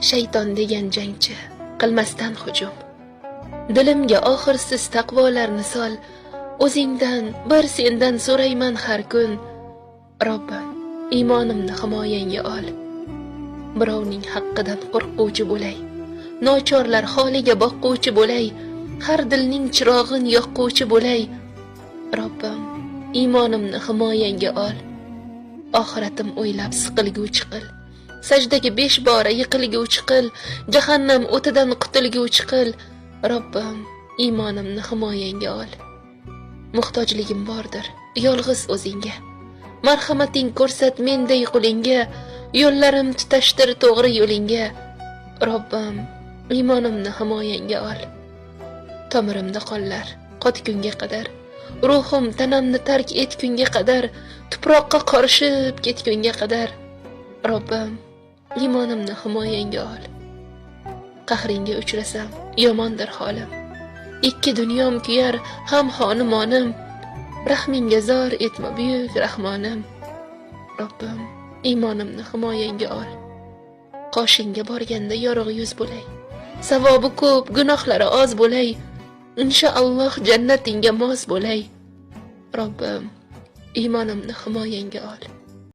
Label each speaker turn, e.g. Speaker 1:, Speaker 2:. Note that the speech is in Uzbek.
Speaker 1: Shayton degan jangchi qilmasdan hujum. Dilimga oxirsiz taqvolarni sol, o'zingdan bir sendan so'rayman har kun. Robbim, iymonimni himoyangga ol. Birovning haqqidan qo'rquvchi bo'lay, nochorlar holiga boqquvchi bo'lay, har dilning chirog'in yoqquvchi bo'lay. Robbim, iymonimni himoyangga ol. Oxiratim o'ylab siqilguvchi qil. Sajdaga 5 bora yiqilguvchi qil, jahannam o'tidan qutulguvchi qil. Robbim, iymonimni himoyangga ol. Muhtojligim bordir, yolg'iz o'zingga. Marhamating ko'rsat menday qulingga, yo'llarim tutashtir to'g'ri yo'lingga. Robbim, iymonimni himoyangga ol. Tomirimda qonlar qotgunga qadar, ruhim tanamni tark etgunga qadar, tuproqqa qorishib ketgunga qadar. Robbim, iymonimni himoyangga ol. Qahringga uchrasam, yomondir holim. Ikki dunyom kuyar, ham xonimonim. Rahmingga zor etma buyuk rahmonim. Robbim, iymonimni himoyangga ol. Qoshingga borganda yorug' yuz bo'lay. Savobi ko'p, gunohlari oz bo'lay. Inshaalloh jannatingga mos bo'lay. Robbim, iymonimni himoyangga ol.